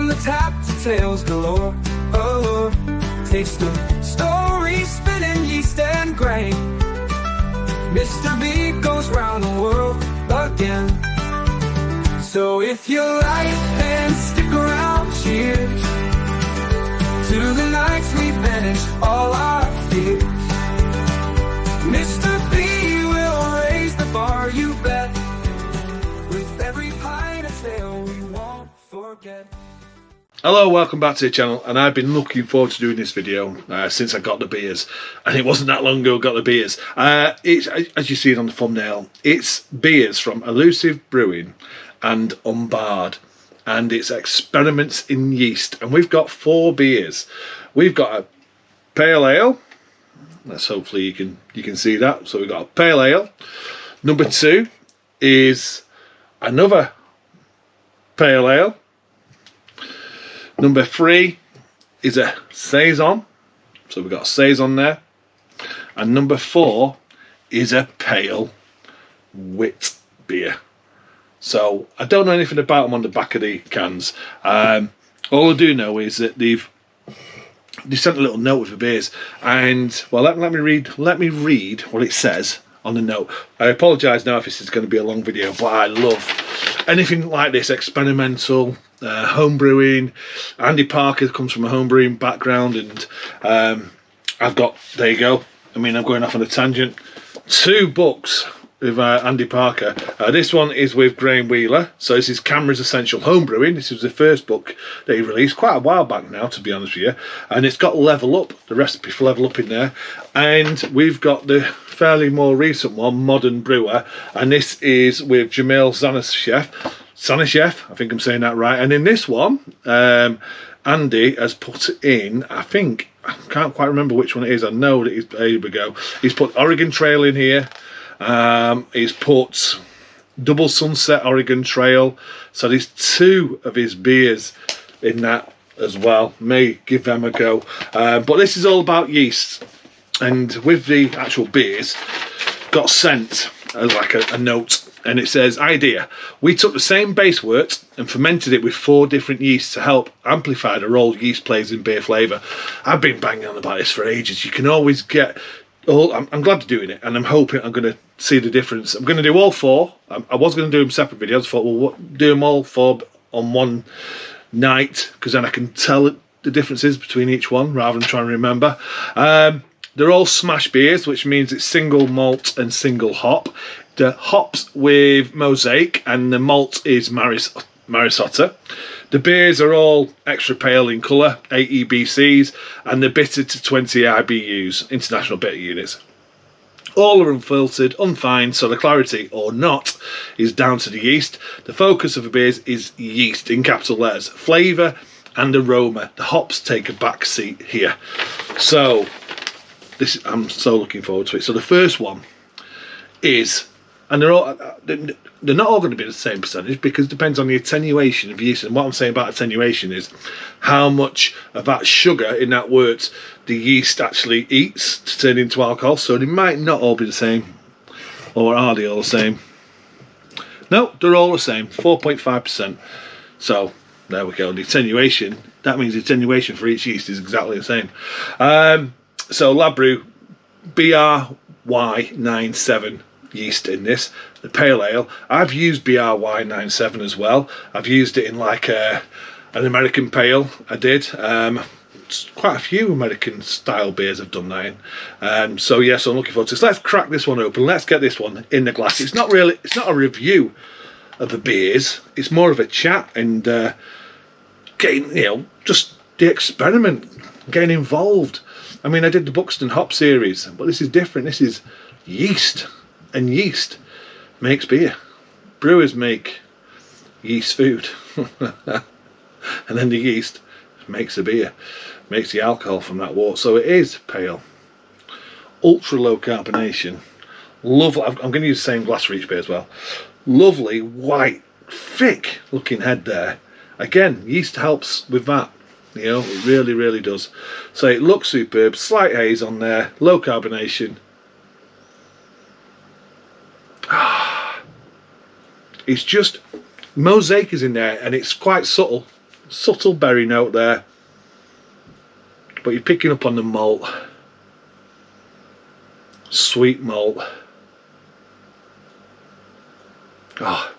from the tap to tales galore. Oh, taste of stories, spinning yeast and grain. Mr. B goes round the world again. So if you like, then stick around. Cheers to the nights we banished all our fears. Mr. B will raise the bar, you bet. With every pint of ale we won't forget. Hello, welcome back to the channel, and I've been looking forward to doing this video since I got the beers, and it wasn't that long ago I got the beers. It's, as you see it on the thumbnail, it's beers from Elusive Brewing and Unbarred, and it's experiments in yeast, and we've got 4 beers. We've got a pale ale. Let's hopefully you can see that. So we've got a pale ale. Number 2 is another pale ale. Number 3 is a saison. So we've got a saison there. And number 4 is a pale wit beer. So I don't know anything about them on the back of the cans. All I do know is that they sent a little note with the beers, and well, let me read what it says on the note. I apologise now if this is going to be a long video, but I love anything like this, experimental, homebrewing. Andy Parker comes from a homebrewing background, and I've got, there you go, I mean, I'm going off on a tangent, 2 books with Andy Parker. This one is with Graham Wheeler, so this is Camera's Essential Homebrewing. This was the first book that he released quite a while back now, to be honest with you, and it's got Level Up, the recipe for Level Up in there. And we've got the fairly more recent one, Modern Brewer, and this is with Jamil Zanishev, I think I'm saying that right. And in this one, Andy has put in, I think, I can't quite remember which one it is, I know that he's, here we go, he's put Oregon Trail in here. He's put Double Sunset Oregon Trail, so there's 2 of his beers in that as well. May give them a go, but this is all about yeast, and with the actual beers got sent like a note, and it says, idea, we took the same base wort and fermented it with 4 different yeasts to help amplify the role yeast plays in beer flavour. I've been banging on about this for ages. You can always get I'm glad to doing it, and I'm hoping I'm going to see the difference. I'm going to do all 4. I was going to do them separate videos. I thought, well, do them all 4 on one night, because then I can tell the differences between each one rather than trying to remember. They're all smash beers, which means it's single malt and single hop. The hops with Mosaic, and the malt is Marisotta. The beers are all extra pale in colour, 8 EBCs, and they're bittered to 20 IBUs, International Bitter Units. All are unfiltered, unfined, so the clarity, or not, is down to the yeast. The focus of the beers is yeast, in capital letters. Flavour and aroma. The hops take a back seat here. So, I'm so looking forward to it. So the first one is, and they're not all going to be the same percentage, because it depends on the attenuation of yeast. And what I'm saying about attenuation is how much of that sugar in that wort the yeast actually eats to turn into alcohol. So they might not all be the same, or are they all the same? No, they're all the same, 4.5%. So there we go. The attenuation, that means the attenuation for each yeast is exactly the same. So Lab Brew BRY97 yeast in this, the pale ale. I've used BRY97 as well. I've used it in like an American pale. I did quite a few American style beers I've done that in. So yes, I'm looking forward to this. Let's crack this one open. Let's get this one in the glass. It's not a review of the beers. It's more of a chat and getting, just the experiment, getting involved. I mean, I did the Buxton Hop series, but this is different. This is yeast. And yeast makes beer. Brewers make yeast food. And then the yeast makes the beer, makes the alcohol from that wort. So it is pale. Ultra low carbonation. Lovely. I'm going to use the same glass for each beer as well. Lovely, white, thick looking head there. Again, yeast helps with that. It really, really does. So it looks superb. Slight haze on there. Low carbonation. It's just, Mosaic is in there, and it's quite subtle. subtle berry note there, but you're picking up on the malt, sweet malt. Oh,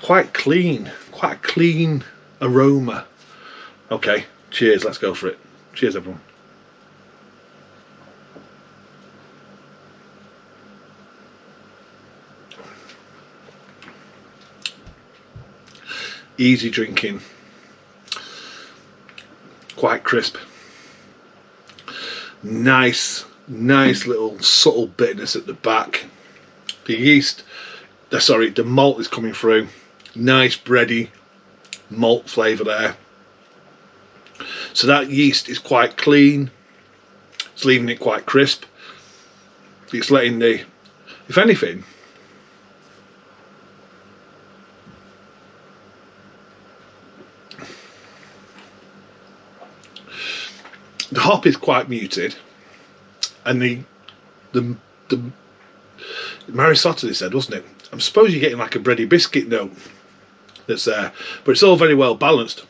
quite a clean aroma. Okay, cheers, let's go for it. Cheers, everyone. Easy drinking, quite crisp, nice little subtle bitterness at the back. The yeast, the malt is coming through, nice bready malt flavour there. So that yeast is quite clean, it's leaving it quite crisp. It's letting the, if anything, the hop is quite muted, and the Marisotto, they said, wasn't it? I suppose you're getting like a bready biscuit note that's there, but it's all very well balanced.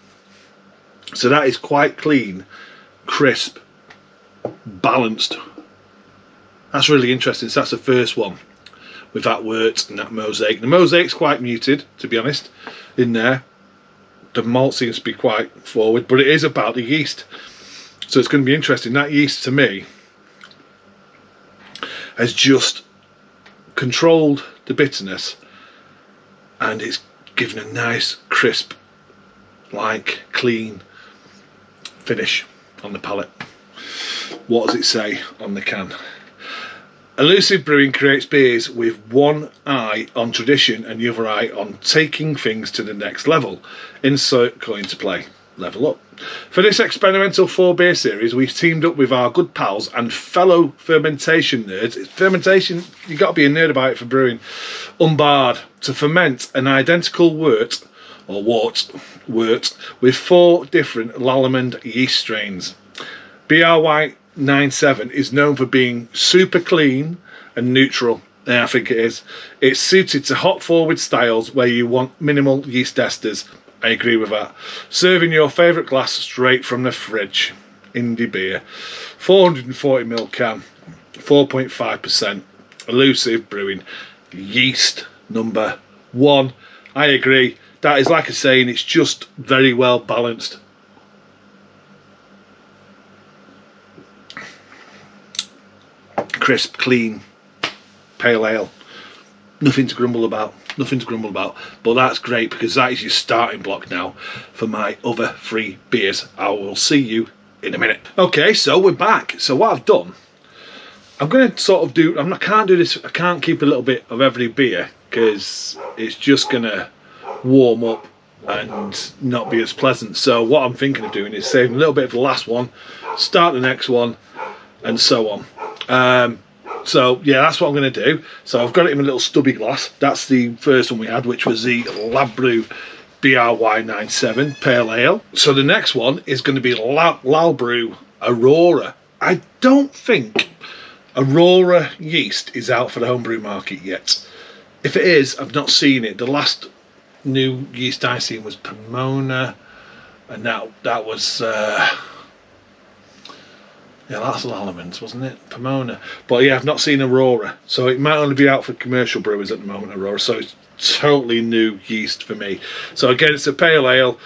So that is quite clean, crisp, balanced. That's really interesting. So that's the first one with that wort and that mosaic. The mosaic's quite muted, to be honest, in there. The malt seems to be quite forward, but it is about the yeast. So it's going to be interesting. That yeast, to me, has just controlled the bitterness, and it's given a nice, crisp, like clean finish on the palate. What does it say on the can? Elusive Brewing creates beers with one eye on tradition and the other eye on taking things to the next level. Insert coin to play. Level up. For this experimental 4-beer series, we've teamed up with our good pals and fellow fermentation nerds. Fermentation, you've got to be a nerd about it for brewing. Unbarred, to ferment an identical wort with 4 different Lallemand yeast strains. BRY97 is known for being super clean and neutral. Yeah, I think it is. It's suited to hop forward styles where you want minimal yeast esters. I agree with that. Serving your favourite glass straight from the fridge. Indie beer. 440ml can. 4.5%. Elusive Brewing. Yeast number 1. I agree. That is, like I was saying, it's just very well balanced. Crisp, clean, pale ale. Nothing to grumble about. Nothing to grumble about. But that's great, because that is your starting block now for my other 3 beers. I will see you in a minute. Okay, so we're back. So what I've done, I'm going to sort of do, I can't do this, I can't keep a little bit of every beer, because it's just going to warm up and not be as pleasant. So what I'm thinking of doing is saving a little bit for the last one, start the next one, and so on. So yeah, that's what I'm going to do. So I've got it in a little stubby glass. That's the first one we had, which was the Lab Brew BRY97 Pale Ale. So the next one is going to be Lal Brew Aurora. I don't think Aurora yeast is out for the homebrew market yet. If it is, I've not seen it. The last new yeast I seen was Pomona, and that was yeah, that's Lallemand, wasn't it? Pomona. But yeah, I've not seen Aurora. So it might only be out for commercial brewers at the moment, Aurora. So it's totally new yeast for me. So again, it's a pale ale.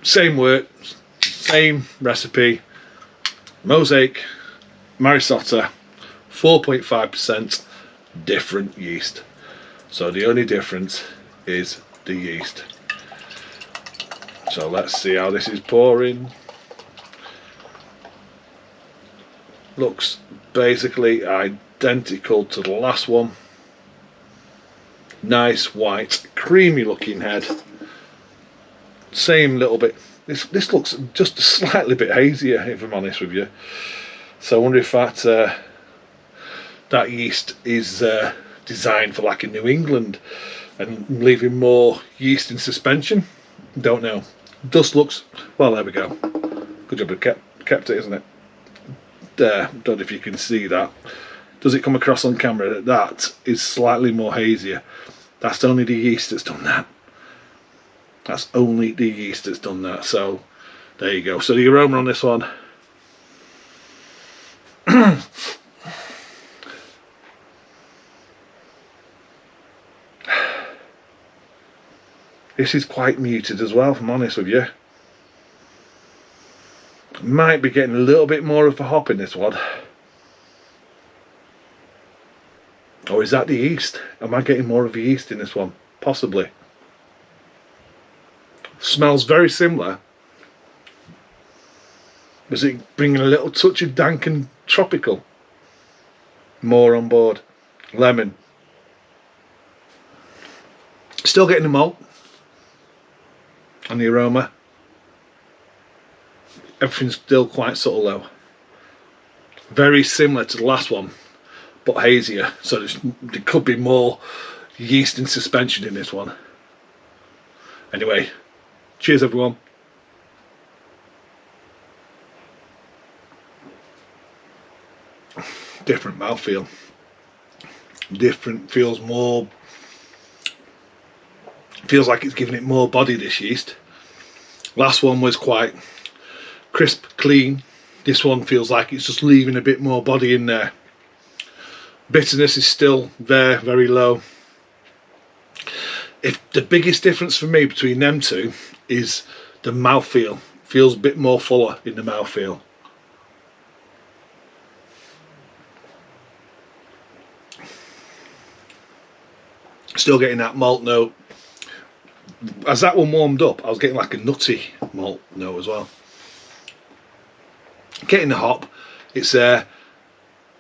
Same wort, same recipe. Mosaic, Marisotto, 4.5%, different yeast. So the only difference is the yeast. So let's see how this is pouring. Looks basically identical to the last one. Nice white, creamy looking head. Same little bit. This looks just a slightly bit hazier, if I'm honest with you. So I wonder if that yeast is designed for like a New England and leaving more yeast in suspension. Don't know. Dust looks, well, there we go. Good job, kept it, isn't it? There, don't know if you can see that. Does it come across on camera that is slightly more hazier? That's only the yeast that's done that. That's only the yeast that's done that. So there you go. So the aroma on this one, this is quite muted as well, if I'm honest with you. Might be getting a little bit more of a hop in this one. Or is that the yeast? Am I getting more of a yeast in this one? Possibly. Smells very similar. Was it bringing a little touch of dank and tropical? More on board. Lemon. Still getting the malt and the aroma. Everything's still quite subtle though. Very similar to the last one, but hazier. So there could be more yeast in suspension in this one. Anyway, cheers everyone. Different mouthfeel. Different, feels more, feels like it's giving it more body, this yeast. Last one was quite crisp, clean. This one feels like it's just leaving a bit more body in there. Bitterness is still there, very low. If the biggest difference for me between them two is the mouthfeel. Feels a bit more fuller in the mouthfeel. Still getting that malt note. As that one warmed up, I was getting like a nutty malt note as well. Getting the hop, it's there.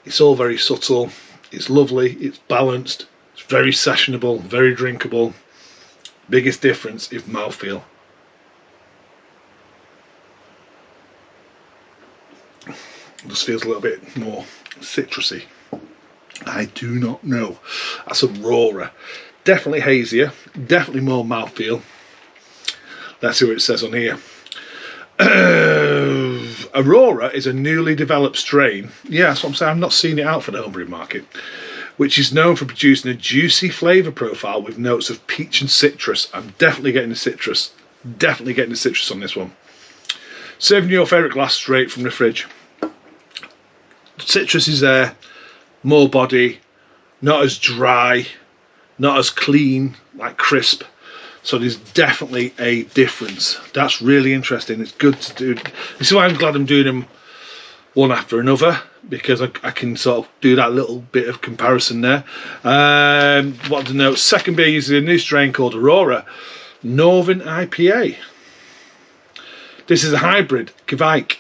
It's all very subtle. It's lovely. It's balanced. It's very sessionable, very drinkable. Biggest difference is mouthfeel. Just feels a little bit more citrusy. I do not know. That's Aurora. Definitely hazier. Definitely more mouthfeel. Let's see what it says on here. Aurora is a newly developed strain. Yeah, that's what I'm saying. I've not seen it out for the homebrew market. Which is known for producing a juicy flavour profile with notes of peach and citrus. I'm definitely getting the citrus. Definitely getting the citrus on this one. Serving your favourite glass straight from the fridge. Citrus is there. More body. Not as dry. Not as clean, like crisp. So there's definitely a difference. That's really interesting. It's good to do. This is why I'm glad I'm doing them one after another, because I can sort of do that little bit of comparison there. What to note? Second beer uses a new strain called Aurora Northern IPA. This is a hybrid Kvike.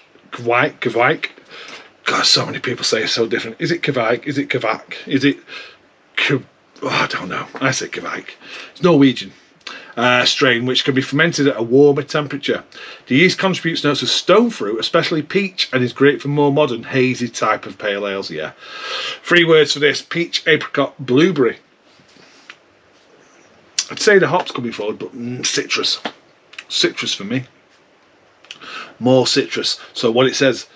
God, so many people say it's so different. Is it Kvike? Is it Kvak? Is it I don't know. I say Kvike. It's Norwegian. Strain which can be fermented at a warmer temperature. The yeast contributes notes of stone fruit, especially peach, and is great for more modern hazy type of pale ales. Yeah, 3 words for this: peach, apricot, blueberry. I'd say the hops coming forward, but citrus for me. More citrus. So what it says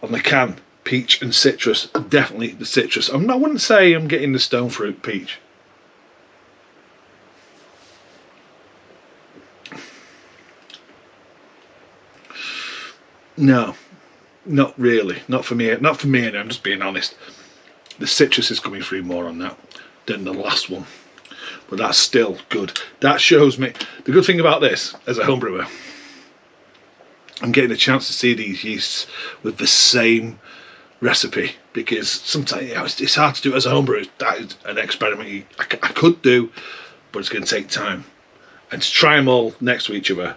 on the can, peach and citrus, definitely the citrus. I wouldn't say I'm getting the stone fruit peach. No, not really. Not for me. Not for me, and I'm just being honest. The citrus is coming through more on that than the last one. But that's still good. That shows me... The good thing about this, as a homebrewer, I'm getting a chance to see these yeasts with the same recipe. Because sometimes, you know, it's hard to do as a homebrewer. That is an experiment I could do, but it's going to take time. And to try them all next to each other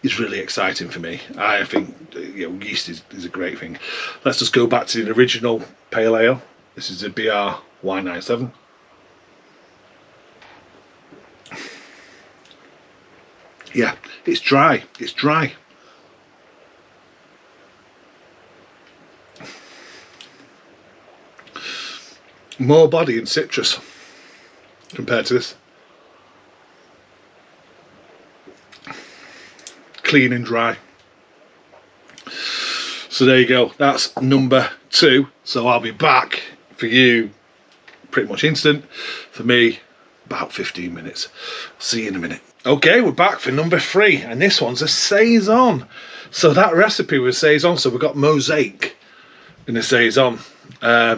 is really exciting for me. I think, you know, yeast is a great thing. Let's just go back to the original pale ale. This is a BR Y97. Yeah, it's dry. It's dry. More body and citrus compared to this. Clean and dry. So there you go. That's number 2. So I'll be back for you pretty much instant. For me, about 15 minutes. See you in a minute. Okay, we're back for number 3, and this one's a saison. So that recipe was saison, so we've got mosaic in a saison,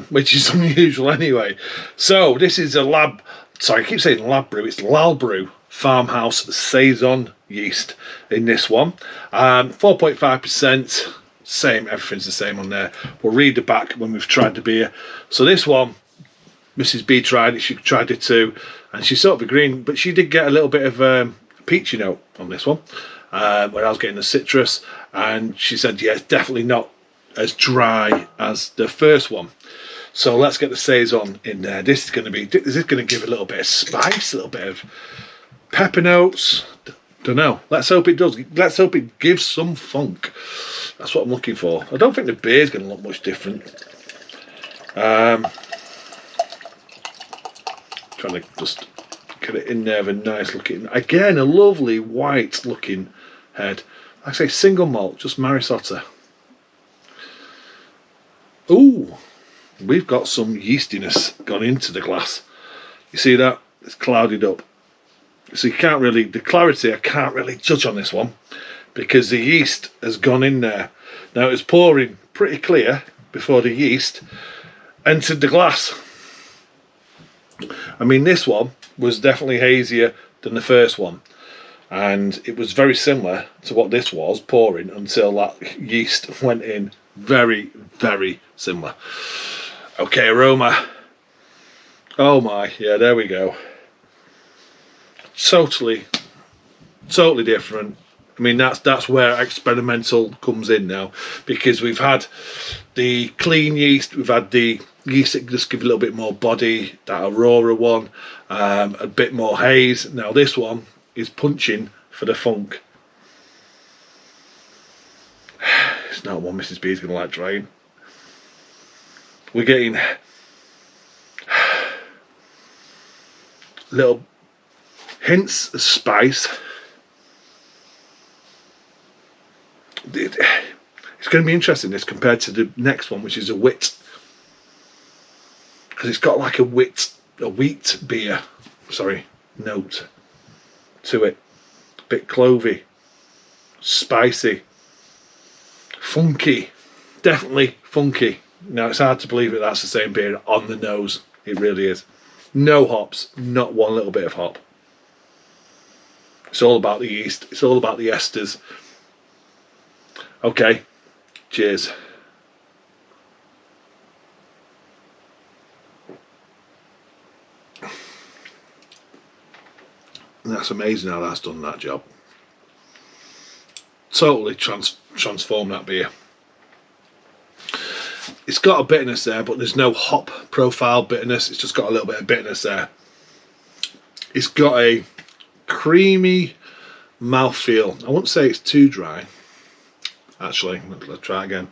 which is unusual anyway. So this is a I keep saying lab brew, it's Lalbrew farmhouse saison yeast in this one. 4.5%, same, everything's the same on there. We'll read the back when we've tried the beer. So this one, Mrs. B tried it, she tried it too, and she sort of agreed, but she did get a little bit of peachy note on this one, where I was getting the citrus, and she said, yeah, it's definitely not as dry as the first one. So let's get the saison in there. This is going to give a little bit of spice, a little bit of pepper notes. Don't know. Let's hope it does. Let's hope it gives some funk. That's what I'm looking for. I don't think the beer is going to look much different. Trying to just get it in there, with a nice looking, again, a lovely white looking head. Like I say, single malt, just Marisotta. Ooh, we've got some yeastiness gone into the glass. You see that? It's clouded up. So you can't really, the clarity I can't really judge on this one because the yeast has gone in there. Now it was pouring pretty clear before the yeast entered the glass. I mean, this one was definitely hazier than the first one, and it was very similar to what this was pouring until that yeast went in. Very, very similar. Okay, aroma. Oh my, yeah, there we go. Totally different. I mean, that's where experimental comes in now, because we've had the clean yeast, we've had the yeast that just give a little bit more body, that Aurora one, a bit more haze. Now this one is punching for the funk. It's not one Mrs. B is going to like trying. We're getting little hints of spice. It's going to be interesting, this, compared to the next one, which is a wit, because it's got like a wheat beer, note to it. A bit clovey, spicy, funky, definitely funky. Now it's hard to believe that that's the same beer on the nose. It really is. No hops, not one little bit of hop. It's all about the yeast. It's all about the esters. Okay, cheers. That's amazing how that's done that job. Totally transformed that beer. It's got a bitterness there, but there's no hop profile bitterness. It's just got a little bit of bitterness there. It's got a creamy mouthfeel. I wouldn't say it's too dry. Actually, let's try again.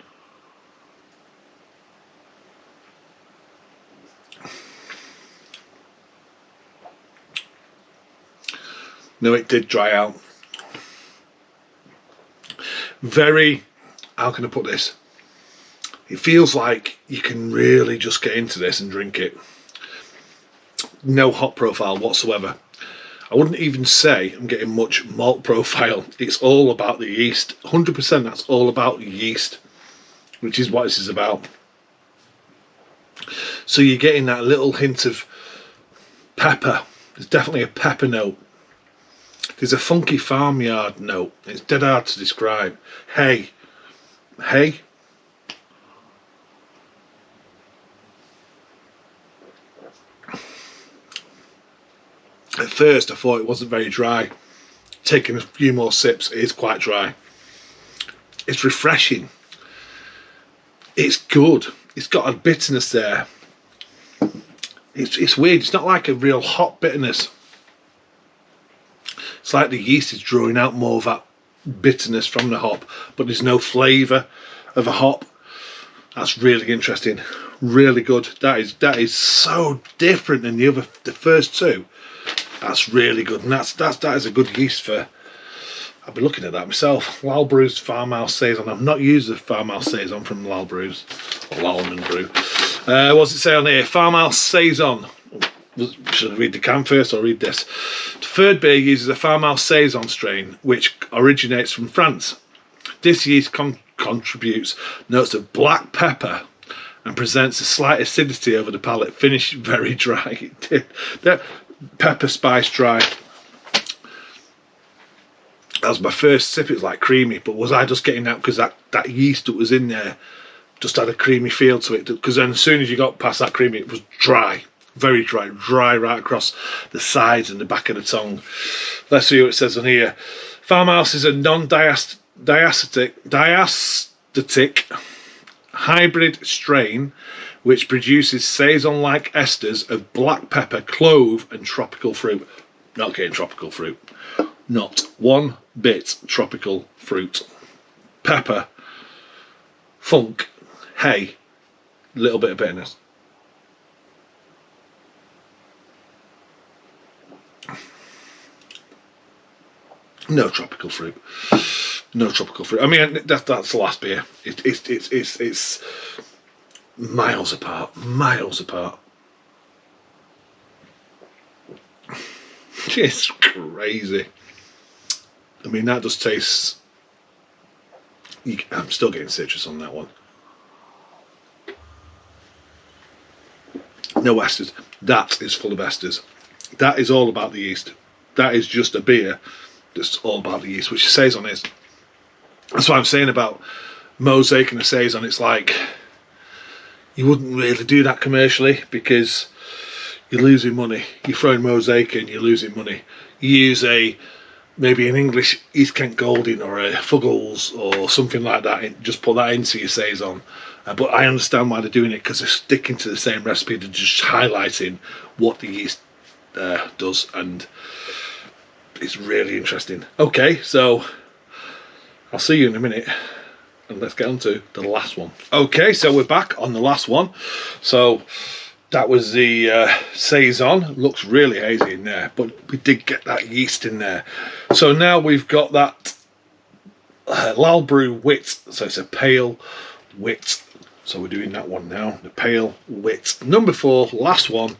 No, it did dry out. Very, how can I put this? It feels like you can really just get into this and drink it. No hop profile whatsoever. I wouldn't even say I'm getting much malt profile. It's all about the yeast. 100% that's all about the yeast, which is what this is about. So you're getting that little hint of pepper. There's definitely a pepper note. There's a funky farmyard note. It's dead hard to describe. Hay. Hay. At first I thought it wasn't very dry. Taking a few more sips, it is quite dry. It's refreshing. It's good. It's got a bitterness there. It's weird. It's not like a real hot bitterness. It's like the yeast is drawing out more of that bitterness from the hop, but there's no flavour of a hop. That's really interesting. Really good. That is so different than the first two. That's really good, and that is a good yeast for. I've been looking at that myself. Lalbrew's Farmhouse Saison. I've not used the Farmhouse Saison from Lalbrew's or Lalman Brew. What's it say on here? Farmhouse Saison. Should I read the can first or read this? The third beer uses a farmhouse saison strain which originates from France. This yeast contributes notes of black pepper and presents a slight acidity over the palate. Finish very dry. That pepper spice dry. That was my first sip. It was like creamy, but was I just getting that because that yeast that was in there just had a creamy feel to it? Because then as soon as you got past that creamy, it was dry. Very dry right across the sides and the back of the tongue. Let's see what it says on here. Farmhouse is a non-diastatic hybrid strain which produces saison-like esters of black pepper, clove and tropical fruit. Not getting tropical fruit. Not one bit tropical fruit. Pepper, funk, hay, little bit of bitterness. No tropical fruit. No tropical fruit. I mean, that's the last beer. It's miles apart. Miles apart. It's crazy. I mean, that just tastes. I'm still getting citrus on that one. No esters. That is full of esters. That is all about the yeast. That is just a beer that's all about the yeast, which saison is. That's what I'm saying about mosaic and a saison. It's like you wouldn't really do that commercially because you're losing money. You're throwing mosaic in, you're losing money. You use maybe an English East Kent Golding or a Fuggles or something like that, and just put that into your saison. But I understand why they're doing it, because they're sticking to the same recipe. They're just highlighting what the yeast does, and it's really interesting. Okay, so I'll see you in a minute, and let's get on to the last one. Okay, so we're back on the last one. So that was the saison. Looks really hazy in there, but we did get that yeast in there. So now we've got that Lalbrew wit. So it's a pale wit. So we're doing that one now, the pale wit. Number 4, last one,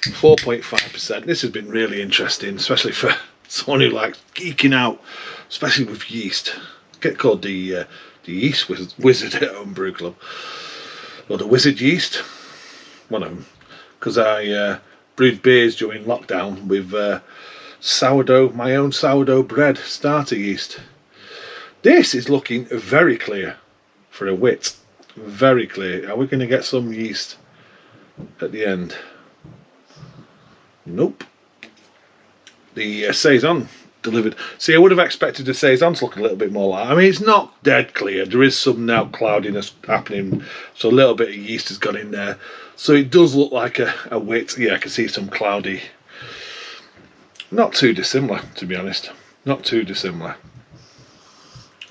4.5%. This has been really interesting, especially for someone who likes geeking out, especially with yeast. Get called the yeast wizard at Homebrew Club, or the wizard yeast, one of them. Because I brewed beers during lockdown with sourdough, my own sourdough bread starter yeast. This is looking very clear for a wit. Very clear. Are we going to get some yeast at the end? Nope. The saison delivered. See, I would have expected the saison to look a little bit more like. I mean, it's not dead clear. There is some now cloudiness happening, so a little bit of yeast has gone in there. So it does look like a wit. Yeah, I can see some cloudy. Not too dissimilar, to be honest. Not too dissimilar.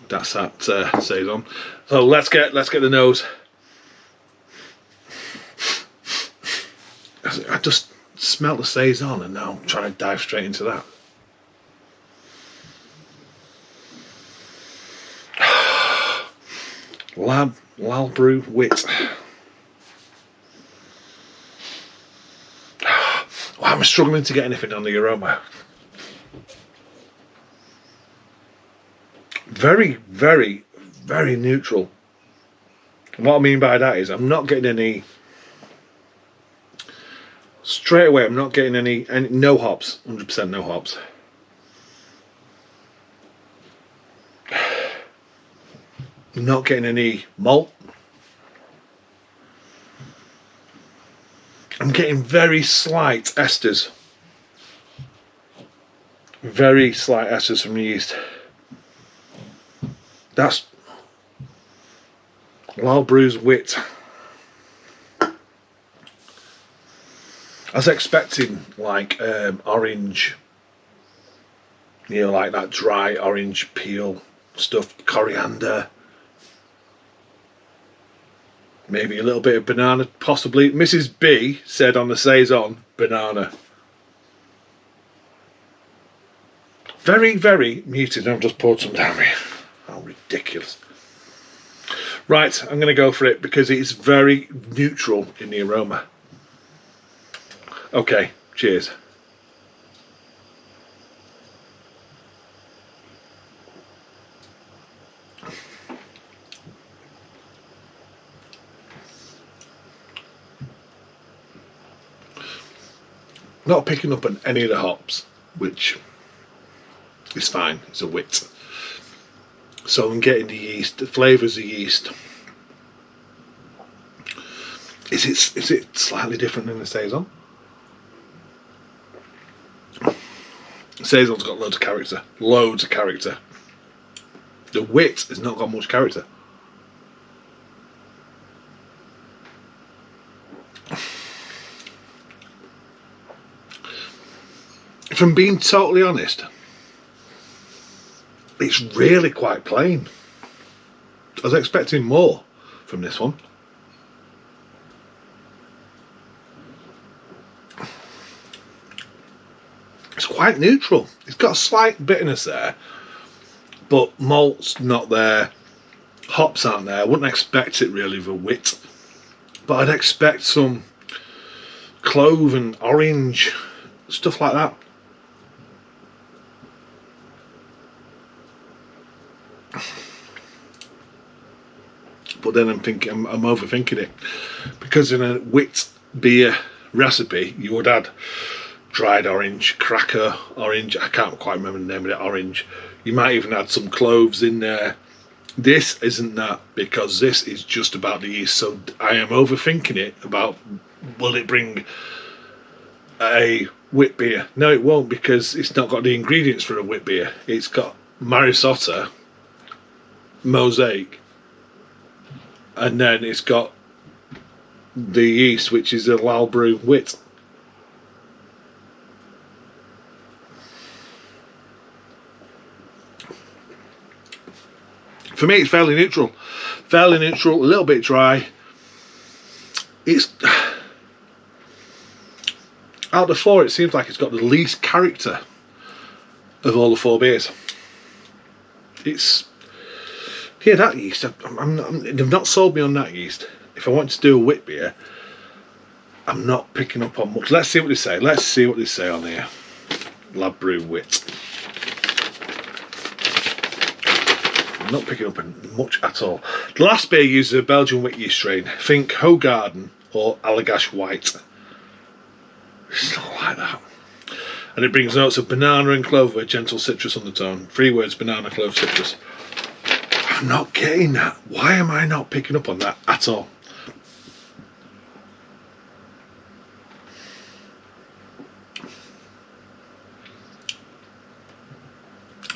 That's that saison. So let's get the nose. I just smell the saison, and now I'm trying to dive straight into that. Lalbrew wit. I'm struggling to get anything on the aroma. Very, very, very neutral. And what I mean by that is I'm not getting any, straight away I'm not getting any no hops, 100% no hops. I'm not getting any malt. I'm getting very slight esters. Very slight esters from the yeast. That's Lalbrew's wit. I was expecting like orange, you know, like that dry orange peel stuff, coriander, maybe a little bit of banana, possibly. Mrs. B said on the saison, banana. Very, very muted. I've just poured some down here. How ridiculous. Right, I'm going to go for it because it's very neutral in the aroma. Okay, Cheers. Not picking up on any of the hops, which is fine. It's a wit. So I'm getting the yeast, the flavours of yeast. Is it slightly different than the saison? Saison's got loads of character. Loads of character. The wit has not got much character. If I'm being totally honest, it's really quite plain. I was expecting more from this one. It's quite neutral. It's got a slight bitterness there, but malt's not there, hops aren't there. I wouldn't expect it really with a wit, but I'd expect some clove and orange, stuff like that. But then I'm thinking, I'm overthinking it, because in a wit beer recipe you would add dried orange, cracker orange, I can't quite remember the name of it, orange. You might even add some cloves in there. This isn't that, because this is just about the yeast. So I am overthinking it about, will it bring a wit beer? No, it won't, because it's not got the ingredients for a wit beer. It's got Marisota, Mosaic, and then it's got the yeast, which is a Lal Brew wit. For me, it's fairly neutral. Fairly neutral, a little bit dry. It's, out of the four, it seems like it's got the least character of all the four beers. It's, yeah, that yeast, they've not sold me on that yeast. If I want to do a wit beer, I'm not picking up on much. Let's see what they say. Let's see what they say on here. Lab Brew wit. I'm not picking up on much at all. The last beer uses a Belgian wit yeast strain. Think Hoegaarden or Allagash White. It's not like that. And it brings notes of banana and clove with a gentle citrus undertone. 3 words: banana, clove, citrus. I'm not getting that. Why am I not picking up on that at all?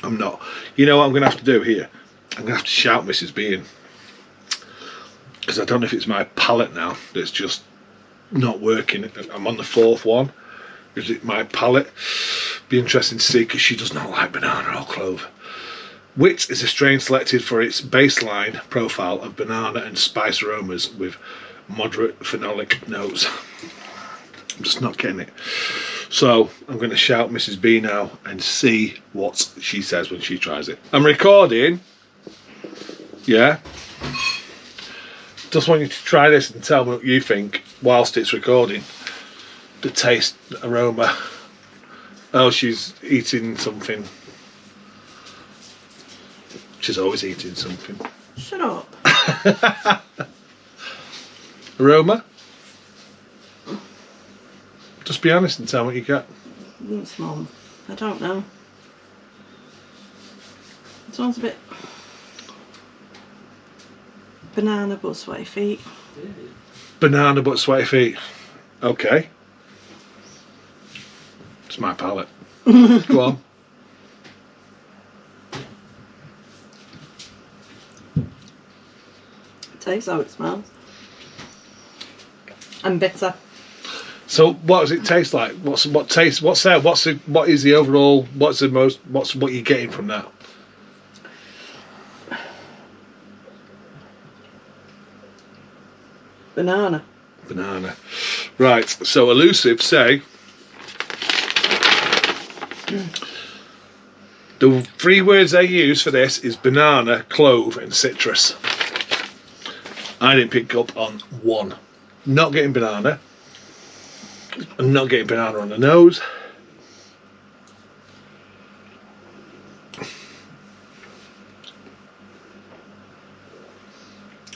I'm not. You know what I'm going to have to do here? I'm going to have to shout Mrs. Bean, because I don't know if it's my palate now that's just not working. I'm on the 4th one. Is it my palate? Be interesting to see, because she does not like banana or clove. Wit is a strain selected for its baseline profile of banana and spice aromas with moderate phenolic notes. I'm just not getting it. So I'm going to shout Mrs. B now and see what she says when she tries it. I'm recording. Yeah. Just want you to try this and tell me what you think whilst it's recording. The taste, the aroma. Oh, she's eating something. She's always eating something. Shut up. Aroma? Just be honest and tell me what you get. It's mum. I don't know. It smells a bit banana but sweaty feet. Banana but sweaty feet. Okay. It's my palate. Go on. Tastes how it smells. And bitter. So what does it taste like? What is the overall, what you're getting from that? Banana. Banana. Right, so Elusive say the 3 words they use for this is banana, clove and citrus. I didn't pick up on one. Not getting banana. I'm not getting banana on the nose.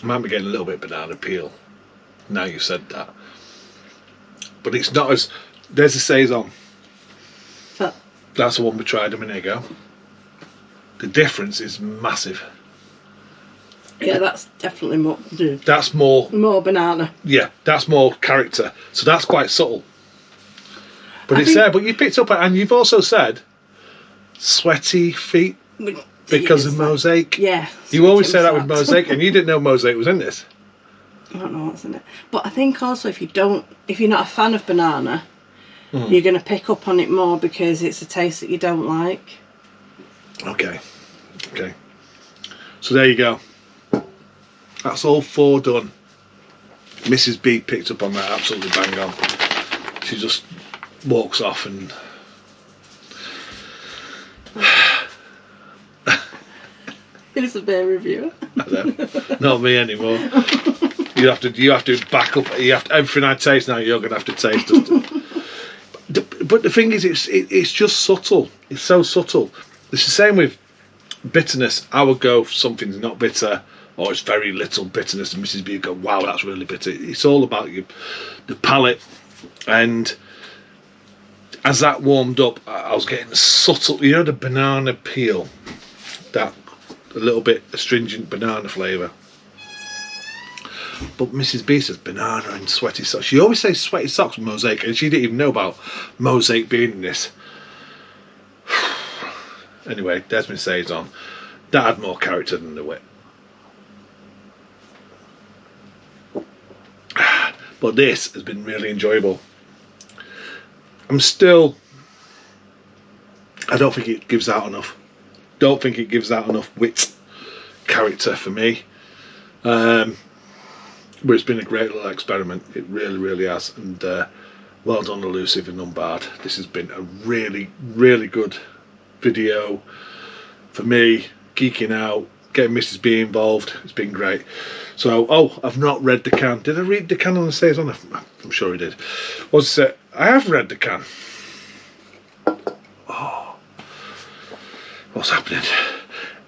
I might be getting a little bit banana peel now you said that, but it's not as. There's a saison. That's the one we tried a minute ago. The difference is massive. Yeah, that's definitely more. That's more Banana. Yeah, that's more character. So that's quite subtle. But it's there. But you picked up, and you've also said sweaty feet because of mosaic. Yeah. You always say that with mosaic, and you didn't know mosaic was in this. I don't know what's in it, but I think also if you're not a fan of banana, you're going to pick up on it more because it's a taste that you don't like. Okay. So there you go. That's all 4 done. Mrs. B picked up on that absolutely bang on. She just walks off and. It's a beer reviewer. Not me anymore. You have to back up. Everything I taste now, you're going to have to taste it. But the thing is, it's just subtle. It's so subtle. It's the same with bitterness. I would go, something's not bitter, or it's very little bitterness, and Mrs. B would go, wow, that's really bitter. It's all about the palate. And as that warmed up, I was getting subtle, the banana peel, that a little bit astringent banana flavour. But Mrs. B says banana and sweaty socks. She always says sweaty socks with mosaic, and she didn't even know about mosaic being in this. Anyway, there's my saison. That had more character than the wit. But this has been really enjoyable. I don't think it gives out enough. Don't think it gives out enough wit, character for me. But it's been a great little experiment. It really, really has. And well done, Elusive and Unbarred. This has been a really, really good video for me. Geeking out, getting Mrs. B involved. It's been great. So, I've not read the can. Did I read the can on the saison? I'm sure I did. I have read the can. Oh, what's happening?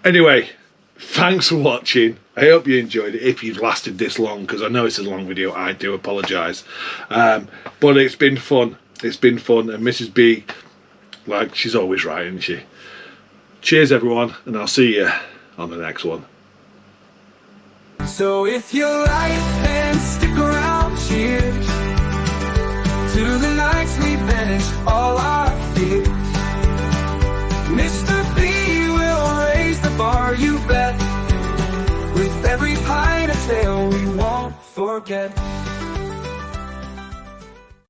Anyway, thanks for watching. I hope you enjoyed it. If you've lasted this long, because I know it's a long video, I do apologise. But it's been fun. It's been fun. And Mrs. B, she's always right, isn't she? Cheers, everyone, and I'll see you on the next one. So if you like, then stick around. Cheers to the nights we banished all our fears. Mr. B will raise the bar, you bet. With every pint of ale we won't forget.